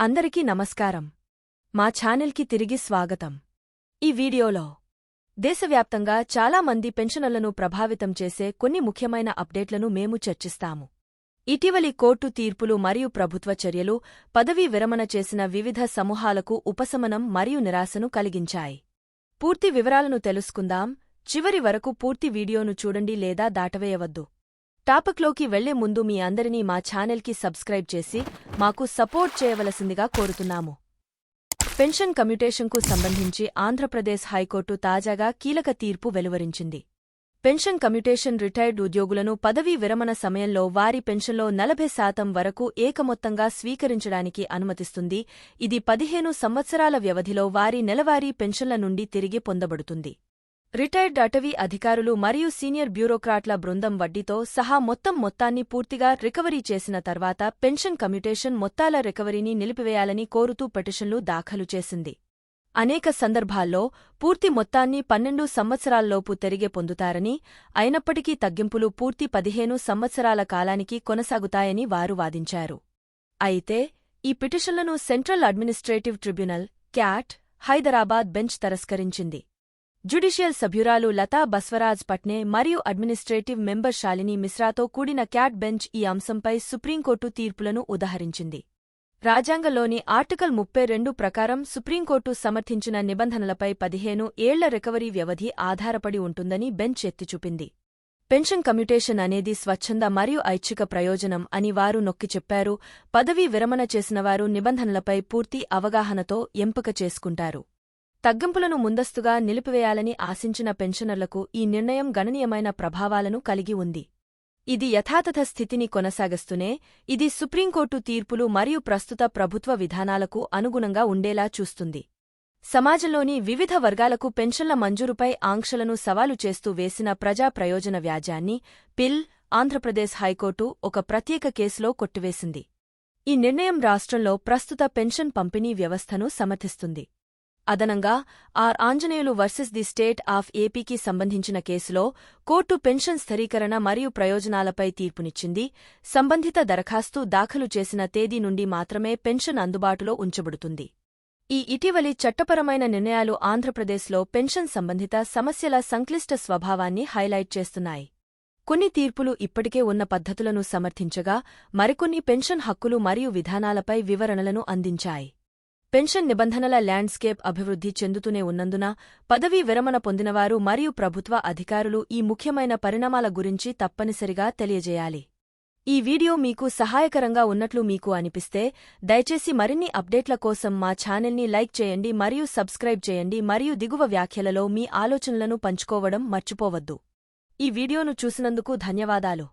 అందరికీ నమస్కారం. మా ఛానల్కి తిరిగి స్వాగతం. ఈ వీడియోలో దేశవ్యాప్తంగా చాలా మంది పెన్షనర్లను ప్రభావితం చేసే కొన్ని ముఖ్యమైన అప్డేట్లను మేము చర్చిస్తాము. ఇటీవలి కోర్టు తీర్పులు మరియు ప్రభుత్వ చర్యలు పదవీ విరమణ చేసిన వివిధ సమూహాలకు ఉపశమనం మరియు నిరాశను కలిగించాయి. పూర్తి వివరాలను తెలుసుకుందాం. చివరి వరకు పూర్తి వీడియోను చూడండి లేదా దాటవేయవద్దు. టాపిక్లోకి వెళ్లే ముందు మీ అందరినీ మా ఛానల్కి సబ్స్క్రైబ్ చేసి మాకు సపోర్ట్ చేయవలసిందిగా కోరుతున్నాము. పెన్షన్ కమ్యూటేషన్కు సంబంధించి ఆంధ్రప్రదేశ్ హైకోర్టు తాజాగా కీలక తీర్పు వెలువరించింది. పెన్షన్ కమ్యూటేషన్ రిటైర్డ్ ఉద్యోగులను పదవీ విరమణ సమయంలో వారి పెన్షన్లో 40% వరకు ఏకమొత్తంగా స్వీకరించడానికి అనుమతిస్తుంది. ఇది 15 సంవత్సరాల వ్యవధిలో వారి నెలవారీ పెన్షన్ల నుండి తిరిగి పొందబడుతుంది. రిటైర్డ్ అటవీ అధికారులు మరియు సీనియర్ బ్యూరోక్రాట్ల బృందం వడ్డీతో సహా మొత్తాన్ని పూర్తిగా రికవరీ చేసిన తర్వాత పెన్షన్ కమ్యూటేషన్ మొత్తాల రికవరీని నిలిపివేయాలని కోరుతూ పిటిషన్లు దాఖలు చేసింది. అనేక సందర్భాల్లో పూర్తి మొత్తాన్ని 12 సంవత్సరాల్లోపు తిరిగి పొందుతారని, అయినప్పటికీ తగ్గింపులు పూర్తి 15 సంవత్సరాల కాలానికి కొనసాగుతాయని వారు వాదించారు. అయితే ఈ పిటిషన్లను central administrative tribunal CAT Hyderabad bench తిరస్కరించింది. జ్యుడిషియల్ సభ్యురాలు లతా బస్వరాజ్ పట్నే మరియు అడ్మినిస్ట్రేటివ్ మెంబర్ శాలిని మిశ్రాతో కూడిన క్యాట్ బెంచ్ ఈ అంశంపై సుప్రీంకోర్టు తీర్పులను ఉదహరించింది. రాజ్యాంగంలోని ఆర్టికల్ 32 ప్రకారం సుప్రీంకోర్టు సమర్థించిన నిబంధనలపై 15 ఏళ్ల రికవరీ వ్యవధి ఆధారపడి ఉంటుందని బెంచ్ ఎత్తిచూపింది. పెన్షన్ కమ్యూటేషన్ అనేది స్వచ్ఛంద మరియు ఐచ్ఛిక ప్రయోజనం అని వారు నొక్కి చెప్పారు. పదవీ విరమణ చేసినవారు నిబంధనలపై పూర్తి అవగాహనతో ఎంపిక చేసుకుంటారు. తగ్గింపులను ముందస్తుగా నిలిపివేయాలని ఆశించిన పెన్షనర్లకు ఈ నిర్ణయం గణనీయమైన ప్రభావాలను కలిగి ఉంది. ఇది యథాతథ స్థితిని కొనసాగిస్తూనే ఇది సుప్రీంకోర్టు తీర్పులు మరియు ప్రస్తుత ప్రభుత్వ విధానాలకు అనుగుణంగా ఉండేలా చూస్తుంది. సమాజంలోని వివిధ వర్గాలకు పెన్షన్ల మంజూరుపై ఆంక్షలను సవాలు చేస్తూ వేసిన ప్రజా ప్రయోజన వ్యాజ్యాన్ని పిల్ ఆంధ్రప్రదేశ్ హైకోర్టు ఒక ప్రత్యేక కేసులో కొట్టివేసింది. ఈ నిర్ణయం రాష్ట్రంలో ప్రస్తుత పెన్షన్ పంపిణీ వ్యవస్థను సమర్థిస్తుంది. అదనంగా Anjaneyulu versus the state of ఏపీకి సంబంధించిన కేసులో కోర్టు పెన్షన్ స్థిరీకరణ మరియు ప్రయోజనాలపై తీర్పునిచ్చింది. సంబంధిత దరఖాస్తు దాఖలు చేసిన తేదీ నుండి మాత్రమే పెన్షన్ అందుబాటులో ఉంచబడుతుంది. ఈ ఇటీవలి చట్టపరమైన నిర్ణయాలు ఆంధ్రప్రదేశ్లో పెన్షన్ సంబంధిత సమస్యల సంక్లిష్ట స్వభావాన్ని హైలైట్ చేస్తున్నాయి. కొన్ని తీర్పులు ఇప్పటికే ఉన్న పద్ధతులను సమర్థించగా, మరికొన్ని పెన్షన్ హక్కులు మరియు విధానాలపై వివరణలను అందించాయి. పెన్షన్ నిబంధనల ల్యాండ్స్కేప్ అభివృద్ధి చెందుతూనే ఉన్నందున పదవీ విరమణ పొందినవారు మరియు ప్రభుత్వ అధికారులు ఈ ముఖ్యమైన పరిణామాల గురించి తప్పనిసరిగా తెలియజేయాలి. ఈ వీడియో మీకు సహాయకరంగా ఉన్నట్లు మీకు అనిపిస్తే దయచేసి మరిన్ని అప్డేట్ల కోసం మా ఛానల్ని లైక్ చేయండి మరియు సబ్స్క్రైబ్ చేయండి మరియు దిగువ వ్యాఖ్యలలో మీ ఆలోచనలను పంచుకోవడం మర్చిపోవద్దు. ఈ వీడియోను చూసినందుకు ధన్యవాదాలు.